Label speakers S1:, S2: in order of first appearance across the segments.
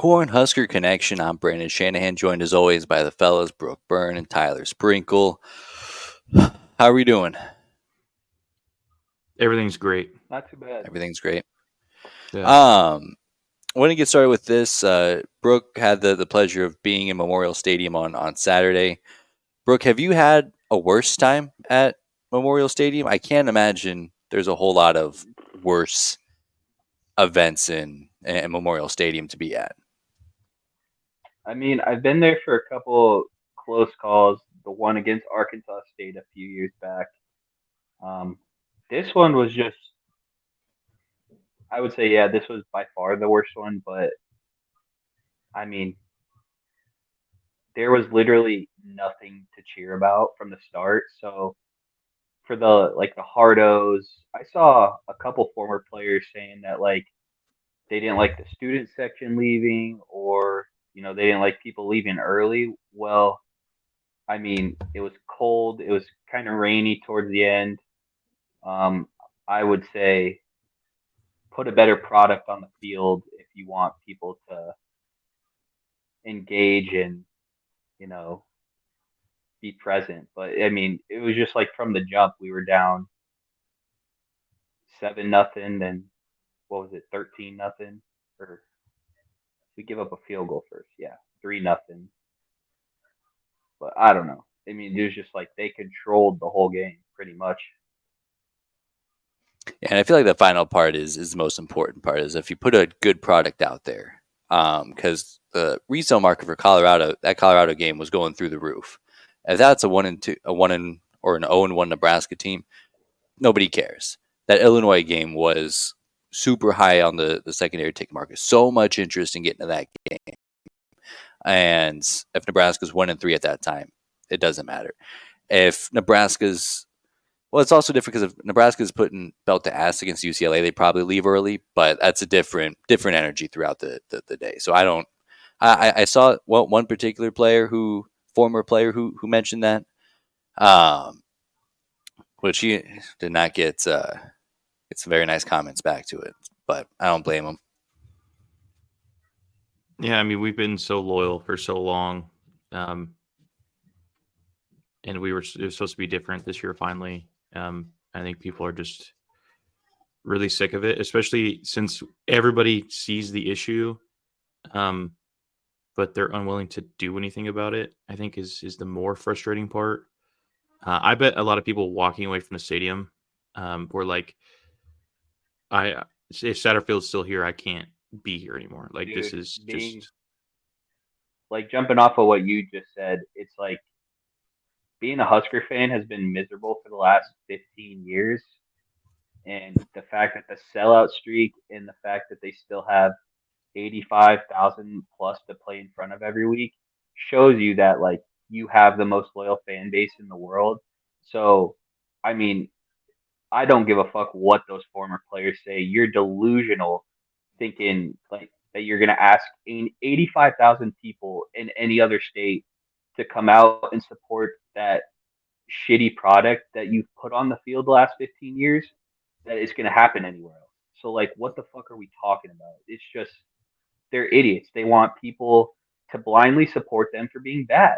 S1: Cornhusker Connection. I'm Brandon Shanahan, joined as always by the fellas Brooke Byrne and Tyler Sprinkle. How are we doing?
S2: Everything's great.
S3: Not too bad.
S1: Everything's great.
S2: Yeah.
S1: I want to get started with this. Brooke had the pleasure of being in Memorial Stadium on Saturday. Brooke, have you had a worse time at Memorial Stadium? I can't imagine there's a whole lot of worse events in Memorial Stadium to be at.
S3: I mean, I've been there for a couple close calls. The one against Arkansas State a few years back. Um, this one was just, I would say, yeah, this was by far the worst one. But I mean, there was literally nothing to cheer about from the start. So for the hardos, I saw a couple former players saying that they didn't like the student section leaving, or they didn't like people leaving early. Well, I mean, it was cold. It was kind of rainy towards the end. Um, I would say put a better product on the field if you want people to engage and you know be present. But I mean, it was just like from the jump, we were down 7-0, then what was it, 13-0, or we give up a field goal first? Yeah, 3-0. But I don't know. I mean, it was just like they controlled the whole game pretty much.
S1: And I feel like the final part is the most important part is if you put a good product out there, because the resale market for Colorado, that Colorado game was going through the roof. If that's a 1-2, a 1 or an 0-1 Nebraska team, nobody cares. That Illinois game was super high on the secondary ticket market. So much interest in getting to that game. And if Nebraska's 1-3 at that time, it doesn't matter. If Nebraska's it's also different because if Nebraska's putting belt to ass against UCLA, they probably leave early, but that's a different energy throughout the day. So I don't. I saw one particular former player who mentioned that, um, which he did not get some very nice comments back to it, but I don't blame him.
S2: Yeah, I mean, we've been so loyal for so long. Um, and it was supposed to be different this year finally. I think people are just really sick of it, especially since everybody sees the issue, um, but they're unwilling to do anything about it. I think is the more frustrating part. I bet a lot of people walking away from the stadium were like, "I if Satterfield's still here, I can't be here anymore." Like this
S3: Dude,
S2: is
S3: being
S2: just
S3: like jumping off of what you just said, it's like being a Husker fan has been miserable for the last 15 years. And the fact that the sellout streak and the fact that they still have 85,000 plus to play in front of every week shows you that you have the most loyal fan base in the world. So, I mean, I don't give a fuck what those former players say. You're delusional thinking that you're going to ask 85,000 people in any other state to come out and support that shitty product that you've put on the field the last 15 years, that it's going to happen anywhere else. So what the fuck are we talking about? It's just they're idiots. They want people to blindly support them for being bad.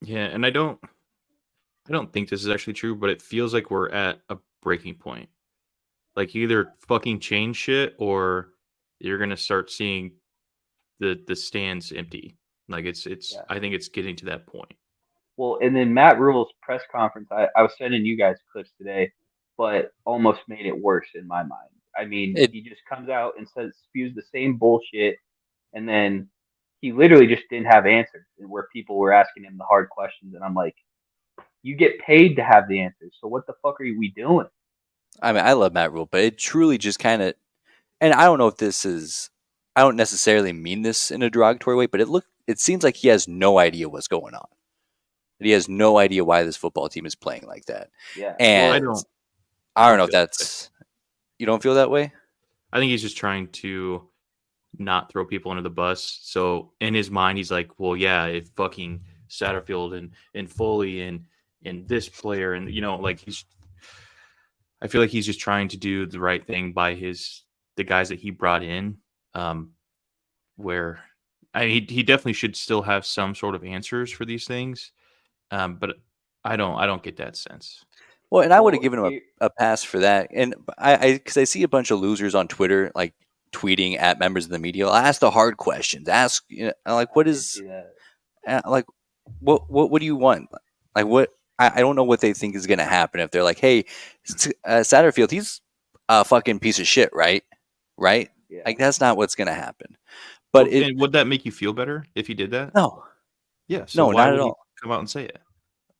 S2: yeah. And I don't think this is actually true, but it feels like we're at a breaking point. Like you either fucking change shit or you're gonna start seeing the stands empty. Like it's
S3: Yeah.
S2: I think it's getting to that point.
S3: Well, and then Matt Rule's press conference, I was sending you guys clips today, but almost made it worse in my mind. I mean,
S1: It
S3: he just comes out and spews the same bullshit, and then he literally just didn't have answers where people were asking him the hard questions, and I'm like, you get paid to have the answers, so what the fuck are we doing?
S1: I mean I love Matt Rule, but it truly just kind of, and I don't know if this is, I don't necessarily mean this in a derogatory way, but it seems like he has no idea what's going on. That he has no idea why this football team is playing like that.
S3: Yeah,
S2: I
S3: well,
S1: And
S2: don't I
S1: I don't
S2: don't
S1: know if
S2: feel that way.
S1: that's, you don't feel that way?
S2: I think he's just trying to not throw people under the bus. So in his mind, he's like, well, yeah, if fucking Satterfield and Foley and this player and like I feel like he's just trying to do the right thing by the guys that he brought in. where he definitely should still have some sort of answers for these things, but I don't get that sense.
S1: Well, and I would have
S3: Well,
S1: given him a pass for that. And because I see a bunch of losers on Twitter, like tweeting at members of the media, ask the hard questions. Ask, like, what
S3: I did
S1: is,
S3: see that.
S1: like, what do you want? Like, what? I don't know what they think is going to happen if they're like, hey, Satterfield, he's a fucking piece of shit, right? Right?
S3: Yeah.
S1: Like, that's not what's going to happen. But
S2: And would that make you feel better if he did that?
S1: no,
S2: Yeah. So
S1: no,
S2: why
S1: not at
S2: would he
S1: all.
S2: come out and say it?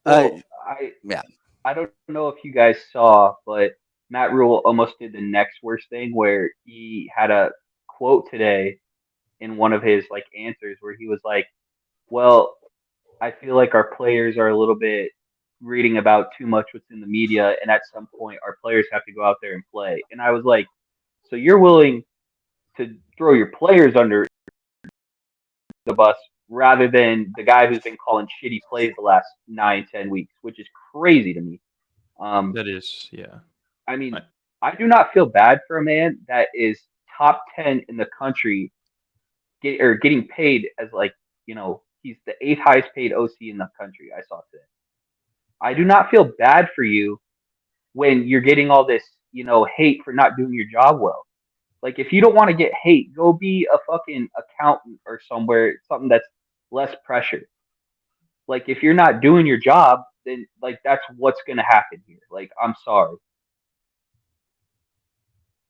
S3: Well,
S1: Yeah.
S3: I don't know if you guys saw, but Matt Rule almost did the next worst thing where he had a quote today in one of his like answers where he was like, "Well, I feel like our players are a little bit reading about too much what's in the media, and at some point our players have to go out there and play." And I was like, "So you're willing to throw your players under the bus rather than the guy who's been calling shitty plays the last 9, 10 weeks, which is crazy to me." Um,
S2: That is, yeah.
S3: I
S2: I,
S3: mean, I do not feel bad for a man that is top 10 in the country getting paid as like, he's the eighth highest paid OC in the country. I saw today. I do not feel bad for you when you're getting all this, hate for not doing your job well. Like, if you don't want to get hate, go be a fucking accountant or something that's less pressure. Like, if you're not doing your job, then like that's what's gonna happen here. Like, I'm sorry.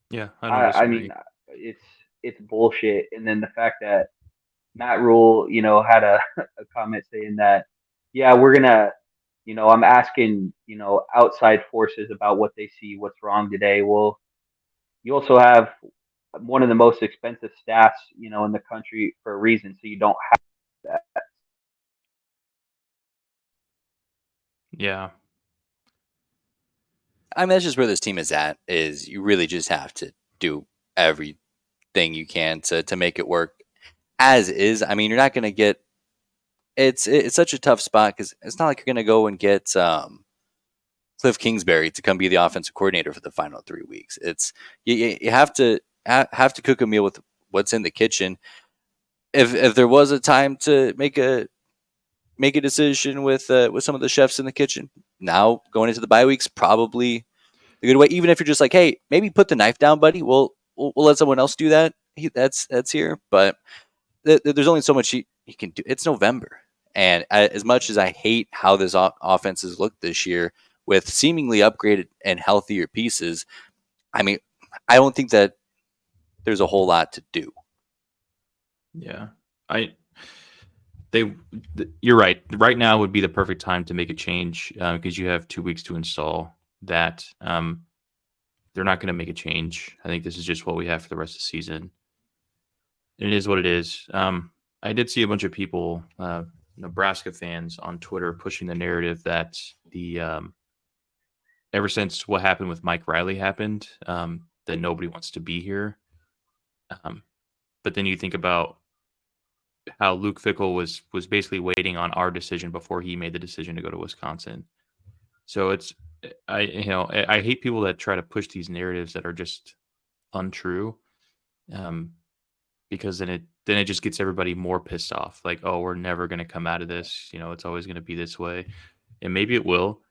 S2: yeah, I don't
S3: I mean,
S2: disagree.
S3: it's bullshit. And then the fact that Matt Rule, had a comment saying that, yeah, we're gonna, I'm asking, outside forces about what they see, what's wrong today. Well, you also have one of the most expensive staffs, in the country for a reason, so you don't have that.
S2: Yeah.
S1: I mean, that's just where this team is at. Is you really just have to do everything you can to make it work as is. I mean, you're not going to get. It's such a tough spot because it's not like you're going to go and get Cliff Kingsbury to come be the offensive coordinator for the final 3 weeks. It's you have to have to cook a meal with what's in the kitchen. If there was a time to make a decision with some of the chefs in the kitchen, now going into the bye weeks, probably the good way. Even if you're just like, hey, maybe put the knife down, buddy. We'll let someone else do that. That's here, but there's only so much he can do. It's November, and as much as I hate how this offense has looked this year with seemingly upgraded and healthier pieces, I mean, I don't think that there's a whole lot to do.
S2: Yeah. I they You're right. Right now would be the perfect time to make a change because you have 2 weeks to install that. They're not going to make a change. I think this is just what we have for the rest of the season. It is what it is. I did see a bunch of people, Nebraska fans, on Twitter pushing the narrative that the ever since what happened with Mike Riley happened, that nobody wants to be here. But then you think about how Luke Fickell was basically waiting on our decision before he made the decision to go to Wisconsin. So I hate people that try to push these narratives that are just untrue, because then it just gets everybody more pissed off. Like, oh, we're never going to come out of this. It's always going to be this way, and maybe it will.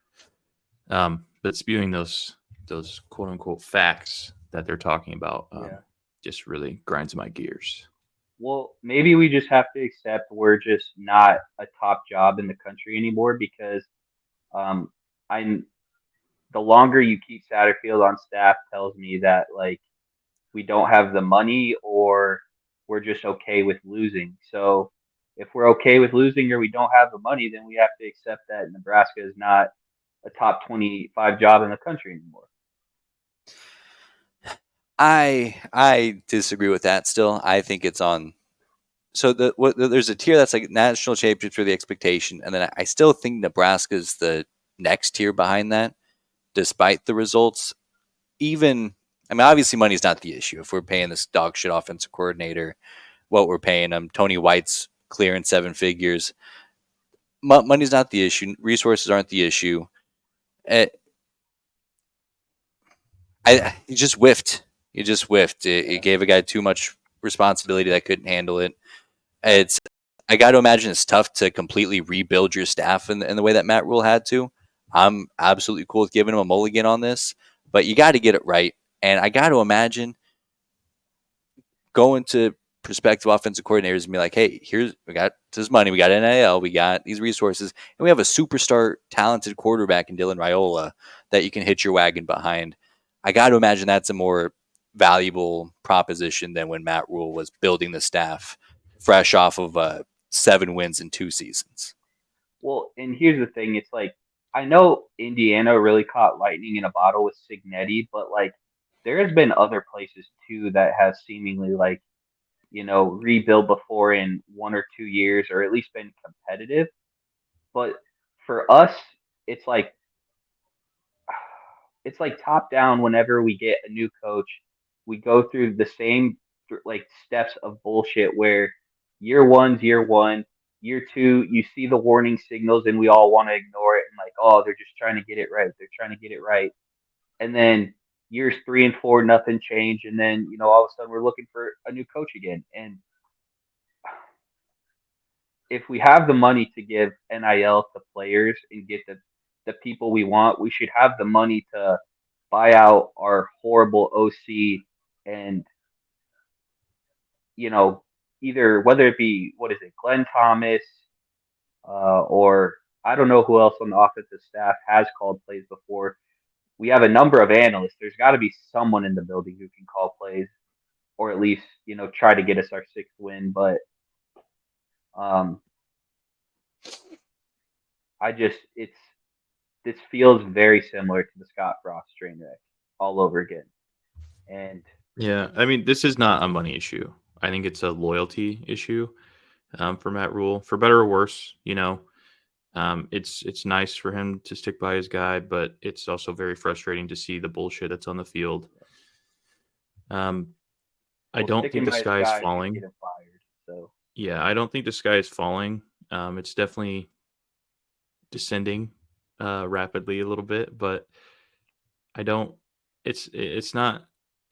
S2: But spewing those quote unquote facts that they're talking about just really grinds my gears.
S3: Well, maybe we just have to accept we're just not a top job in the country anymore because um, I'm the longer you keep Satterfield on staff tells me that like we don't have the money or we're just okay with losing. So if we're okay with losing or we don't have the money, then we have to accept that Nebraska is not a top 25 job in the country anymore.
S1: I disagree with that. Still, I think it's on. So there's a tier that's like national championships for the expectation, and then I still think Nebraska's the next tier behind that, despite the results. Even I mean, obviously, money's not the issue. If we're paying this dog shit offensive coordinator what we're paying him, Tony White's clearing 7 figures. Money's not the issue. Resources aren't the issue. You just whiffed. You just whiffed. You gave a guy too much responsibility that couldn't handle it. I got to imagine it's tough to completely rebuild your staff in the way that Matt Rule had to. I'm absolutely cool with giving him a mulligan on this, but you got to get it right. And I got to imagine going to prospective offensive coordinators and be like, hey, we got this money, we got NIL, we got these resources, and we have a superstar talented quarterback in Dylan Raiola that you can hitch your wagon behind. I got to imagine that's a more valuable proposition than when Matt Rule was building the staff fresh off of 7 wins in 2 seasons.
S3: Well, and here's the thing: it's like I know Indiana really caught lightning in a bottle with Signetti, but like there has been other places too that have seemingly like rebuild before in 1 or 2 years, or at least been competitive. But for us, it's like it's like top down. Whenever we get a new coach, we go through the same like steps of bullshit where year one's year one, year two you see the warning signals and we all want to ignore it and like, oh, they're just trying to get it right, they're trying to get it right. And then years 3 and 4 nothing changed, and then all of a sudden we're looking for a new coach again. And if we have the money to give NIL to players and get the people we want, we should have the money to buy out our horrible OC and either whether it be what is it, Glenn Thomas, or I don't know who else on the offensive staff has called plays before. We have a number of analysts. There's got to be someone in the building who can call plays, or at least try to get us our 6th win. But this feels very similar to the Scott Frost train wreck all over again. And
S2: yeah, I mean, this is not a money issue. I think it's a loyalty issue for Matt Rule, for better or worse. It's nice for him to stick by his guy, but it's also very frustrating to see the bullshit that's on the field. I don't think the sky is falling.
S3: Get him fired, so.
S2: Yeah, I don't think the sky is falling. It's definitely descending rapidly a little bit, but I don't. It's not.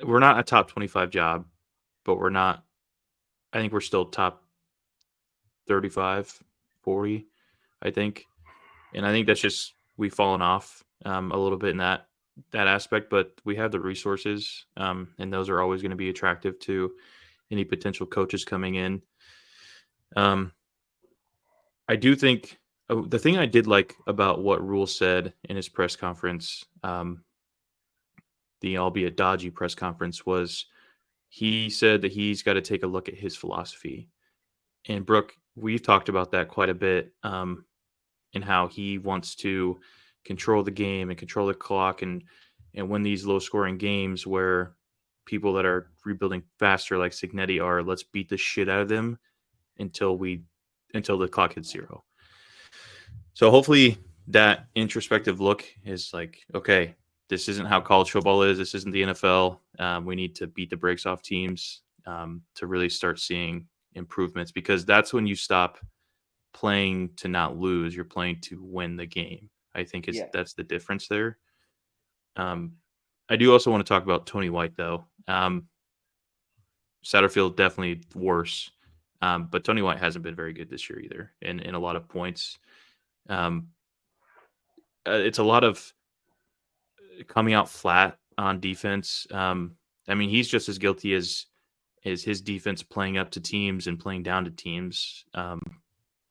S2: We're not a top 25 job, but we're not. I think we're still top 35, 40, I think. And I think that's just we've fallen off a little bit in that aspect, but we have the resources, and those are always going to be attractive to any potential coaches coming in. I do think the thing I did like about what Rule said in his press conference, the albeit dodgy press conference, was he said that he's got to take a look at his philosophy. And Brooke, we've talked about that quite a bit, and how he wants to control the game and control the clock and win these low scoring games where people that are rebuilding faster like Signetti are, let's beat the shit out of them until the clock hits 0. So hopefully that introspective look is like, okay, this isn't how college football is. This isn't the NFL. We need to beat the brakes off teams to really start seeing improvements, because that's when you stop playing to not lose. You're playing to win the game. I think that's the difference there. I do also want to talk about Tony White, though. Satterfield definitely worse, but Tony White hasn't been very good this year either in a lot of points. It's a lot of coming out flat on defense. I mean, he's just as guilty as his defense playing up to teams and playing down to teams.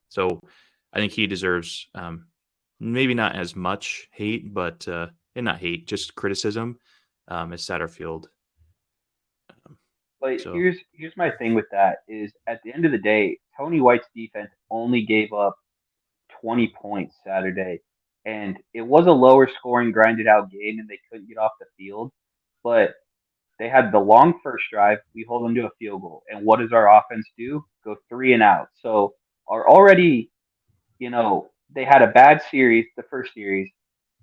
S2: So I think he deserves maybe not as much hate, but and not hate, just criticism as Satterfield.
S3: But here's my thing with that is, at the end of the day, Tony White's defense only gave up 20 points Saturday. And it was a lower scoring, grinded out game, and they couldn't get off the field. But they had the long first drive. We hold them to a field goal. And what does our offense do? Go 3 and out. So are already, they had a bad series, the first series.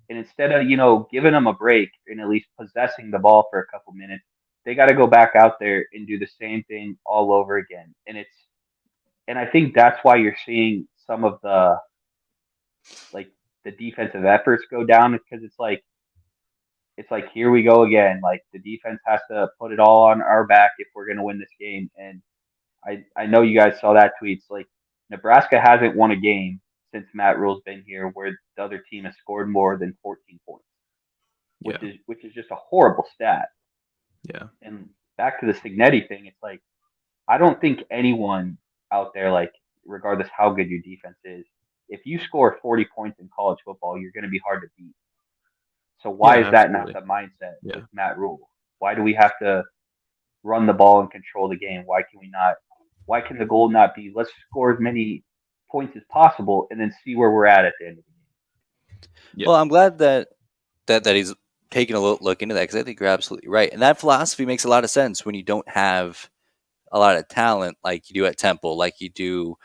S3: And instead of, giving them a break and at least possessing the ball for a couple minutes, they got to go back out there and do the same thing all over again. And I think that's why you're seeing some of the defensive efforts go down, because it's like it's like here we go again. Like the defense has to put it all on our back if we're going to win this game. And I know you guys saw that tweet. It's like Nebraska hasn't won a game since Matt Rule's been here where the other team has scored more than 14 points,
S2: Yeah.
S3: which is just a horrible stat.
S2: Yeah.
S3: And back to the Signetti thing, it's like I don't think anyone out there, like regardless how good your defense is, if you score 40 points in college football, you're going to be hard to beat. So why
S2: Yeah,
S3: is that not
S2: absolutely.
S3: the mindset
S2: Yeah.
S3: with Matt Rule? Why do we have to run the ball and control the game? Why can we not? Why can the goal not be let's score as many points as possible and then see where we're at the end of the game?
S2: Yeah.
S1: Well, I'm glad that he's taking a look into that because I think you're absolutely right, and that philosophy makes a lot of sense when you don't have a lot of talent like you do at Temple, like you do,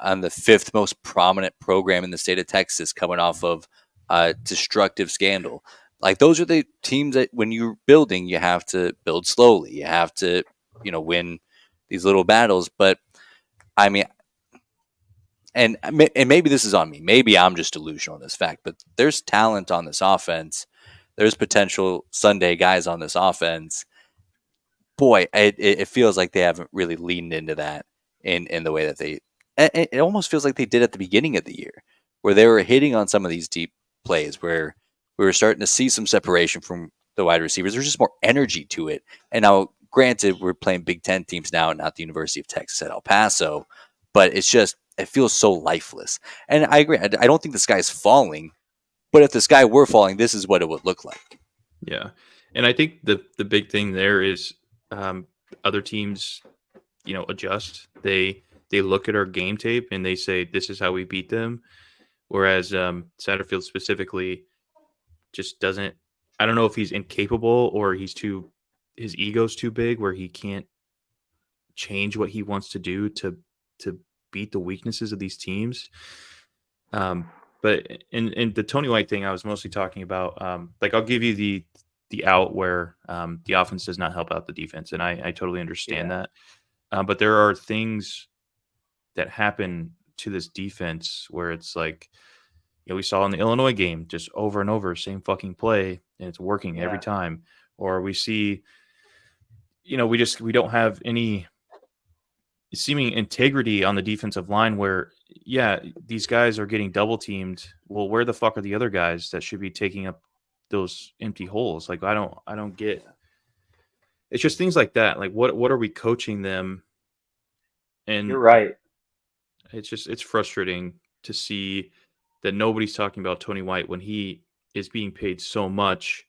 S1: on the fifth most prominent program in the state of Texas, coming off of a destructive scandal. Like those are the teams that when you're building, you have to build slowly. You have to, win these little battles. But I mean, and maybe this is on me. Maybe I'm just delusional on this fact, but there's talent on this offense. There's potential Sunday guys on this offense. Boy, it feels like they haven't really leaned into that in the way that they. It almost feels like they did at the beginning of the year, where they were hitting on some of these deep plays, where we were starting to see some separation from the wide receivers. There's just more energy to it. And now, granted, we're playing Big Ten teams now, not the University of Texas at El Paso, but it feels so lifeless. And I agree. I don't think the sky's falling, but if the sky were falling, this is what it would look like.
S2: Yeah. And I think the big thing there is other teams, adjust. They look at our game tape and they say this is how we beat them. Whereas Satterfield specifically just doesn't. I don't know if he's incapable or his ego's too big where he can't change what he wants to do to beat the weaknesses of these teams. But in the Tony White thing, I was mostly talking about like I'll give you the out where the offense does not help out the defense, and I totally understand that. But there are things that happen to this defense where it's like, we saw in the Illinois game just over and over, same fucking play, and it's working every time. Or we see, we don't have any seeming integrity on the defensive line where, these guys are getting double teamed. Well, where the fuck are the other guys that should be taking up those empty holes? Like, I don't get. It's just things like that. Like, what are we coaching them? And
S3: you're right.
S2: It's frustrating to see that nobody's talking about Tony White when he is being paid so much.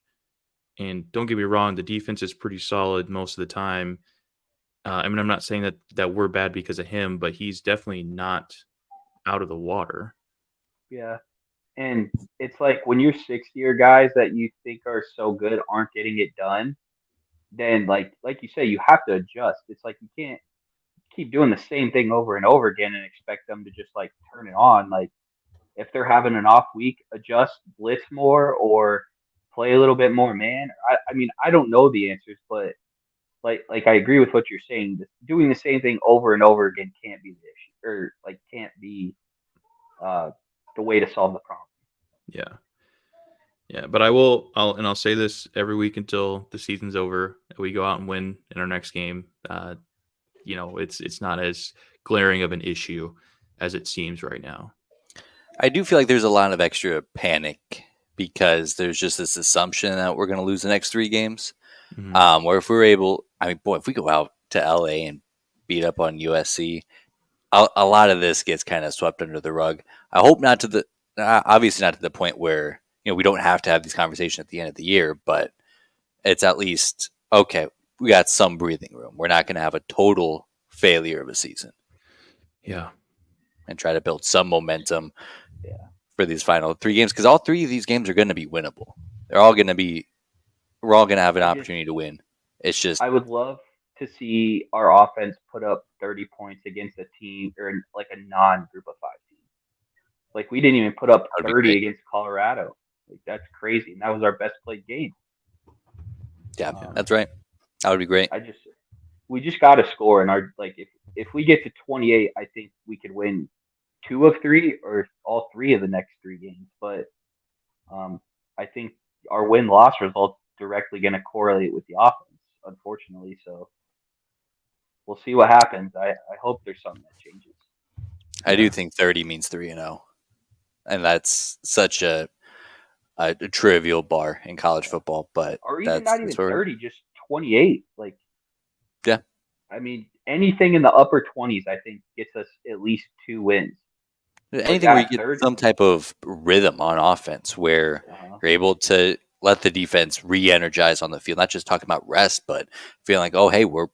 S2: And don't get me wrong, the defense is pretty solid most of the time. I'm not saying that we're bad because of him, but he's definitely not out of the water.
S3: Yeah. And it's like when your 6-year guys that you think are so good aren't getting it done, then like you say, you have to adjust. It's like you can't keep doing the same thing over and over again and expect them to just like turn it on. Like if they're having an off week, adjust, blitz more, or play a little bit more man. I mean, I don't know the answers, but like I agree with what you're saying. Doing the same thing over and over again can't be the issue, or like can't be uh, the way to solve the problem.
S2: Yeah. Yeah, but I'll say this every week until the season's over. We go out and win in our next game. It's not as glaring of an issue as it seems right now.
S1: I do feel like there's a lot of extra panic because there's just this assumption that we're going to lose the next 3 games.
S2: Mm-hmm.
S1: Or if we're able, if we go out to LA and beat up on USC, a lot of this gets kind of swept under the rug. I hope not obviously not to the point where, we don't have to have these conversations at the end of the year, but it's at least, okay, we got some breathing room. We're not going to have a total failure of a season.
S2: Yeah.
S1: And try to build some momentum
S3: Yeah.
S1: for these final 3 games, because all 3 of these games are going to be winnable. We're all going to have an opportunity to win. It's just,
S3: I would love to see our offense put up 30 points against a team or like a non-group of 5 team. Like we didn't even put up 30 against Colorado. Like that's crazy, and that was our best played game.
S1: Yeah, that's right. That would be great.
S3: We just got to score, and if we get to 28, I think we could win 2 of 3 or all 3 of the next 3 games. But I think our win-loss results directly going to correlate with the offense, unfortunately. So we'll see what happens. I hope there's something that changes.
S1: I do
S2: Yeah.
S1: think 30 means 3-0, and that's such a trivial bar in college football, but
S3: Or even not
S1: that's
S3: even
S1: where
S3: 30, just 28. Like,
S1: yeah.
S3: I mean, anything in the upper 20s, I think, gets us at least 2 wins. But
S1: Anything where
S3: yeah,
S1: you get
S3: 30.
S1: some type of rhythm on offense where
S3: Uh-huh.
S1: you're able to let the defense re-energize on the field, not just talking about rest, but feeling like, oh, hey, we're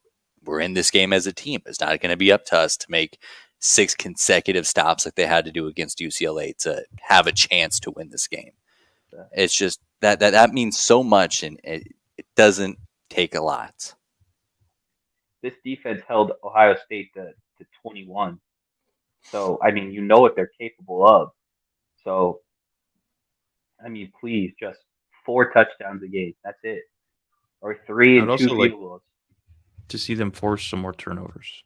S1: in this game as a team. It's not going to be up to us to make 6 consecutive stops like they had to do against UCLA to have a chance to win this game. It's just that means so much, and it doesn't take a lot.
S3: This defense held Ohio State to 21. So, I mean, you know what they're capable of. So, I mean, please, just 4 touchdowns a game. That's it. Or 3
S2: I'd
S3: and 2
S2: also like
S3: field goals.
S2: to see them force some more turnovers.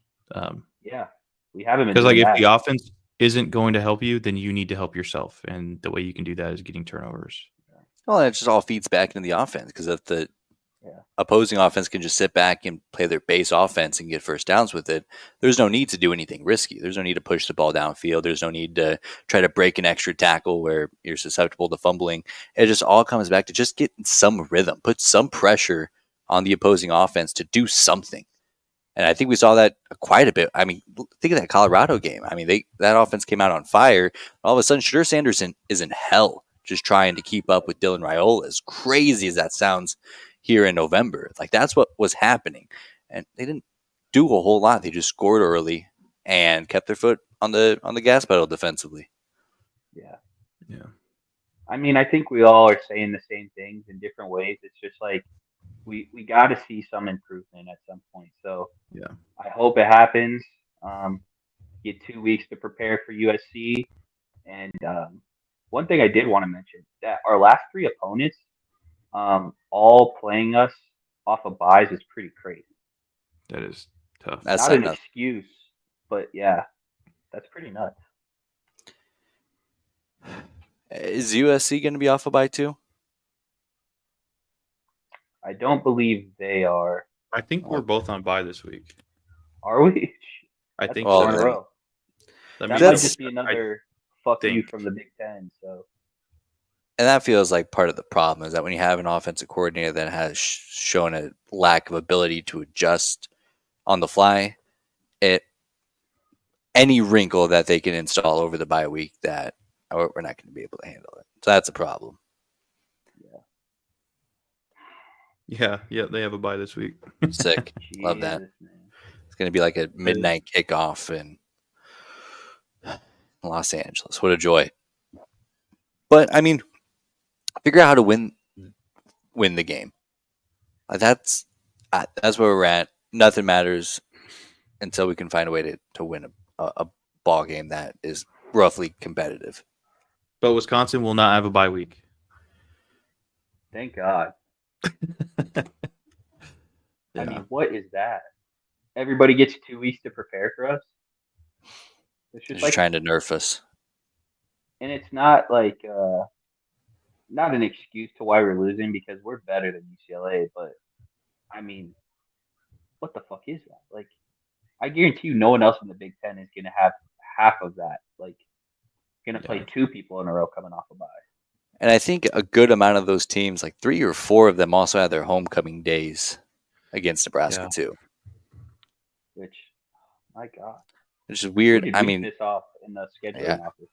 S3: Yeah. We haven't been
S2: Because like
S3: doing
S2: if
S3: that.
S2: the offense isn't going to help you, then you need to help yourself, and the way you can do that is getting turnovers.
S1: Well, it just all feeds back into the offense because if the
S3: Yeah.
S1: opposing offense can just sit back and play their base offense and get first downs with it, there's no need to do anything risky. There's no need to push the ball downfield. There's no need to try to break an extra tackle where you're susceptible to fumbling. It just all comes back to just getting some rhythm, put some pressure on the opposing offense to do something. And I think we saw that quite a bit. I mean, think of that Colorado game. I mean, that offense came out on fire. All of a sudden, Shadur Sanderson is in hell just trying to keep up with Dylan Raiola. As crazy as that sounds here in November, like that's what was happening. And they didn't do a whole lot. They just scored early and kept their foot on the gas pedal defensively.
S3: Yeah.
S2: Yeah.
S3: I mean, I think we all are saying the same things in different ways. It's just like we got to see some improvement at some point. So
S2: Yeah.
S3: I hope it happens. Get 2 weeks to prepare for USC. And one thing I did want to mention that our last 3 opponents, all playing us off of buys is pretty crazy.
S2: That is tough.
S1: That's
S3: Not
S1: not
S3: an
S1: nuts.
S3: excuse, but yeah, that's pretty nuts.
S1: Is USC going to be off a bye too?
S3: I don't believe they are.
S2: I think we're both on bye this week.
S3: Are we?
S2: I
S3: That's
S2: think
S1: Well,
S3: 4 in
S2: so.
S3: a
S1: then
S3: row.
S2: Let
S3: That
S2: me
S3: might
S2: double
S1: that's
S3: just be
S2: check. I
S3: another fuck you
S2: think.
S3: from the Big Ten. So
S1: and that feels like part of the problem is that when you have an offensive coordinator that has shown a lack of ability to adjust on the fly, it any wrinkle that they can install over the bye week that we're not going to be able to handle it. So that's a problem.
S2: Yeah, they have a bye this week.
S1: Sick. Love that.
S3: Jesus, man.
S1: It's going to be like a midnight kickoff in Los Angeles. What a joy. But I mean, figure out how to win the game. That's where we're at. Nothing matters until we can find a way to win a ball game that is roughly competitive.
S2: But Wisconsin will not have a bye week.
S3: Thank God. I mean, what is that? Everybody gets 2 weeks to prepare for us. It's
S1: They're
S3: just
S1: just
S3: like,
S1: trying to nerf us.
S3: and it's not like not an excuse to why we're losing because we're better than UCLA. But I mean, what the fuck is that? Like, I guarantee you, no one else in the Big Ten is gonna have half of that. Like, gonna play 2 people in a row coming off a bye.
S1: And I think a good amount of those teams, like 3 or 4 of them, also had their homecoming days against Nebraska too.
S3: Which, my God,
S1: Which is
S3: who
S1: weird.
S3: did
S1: I
S3: we
S1: mean,
S3: piss off in the scheduling
S1: yeah,
S3: office?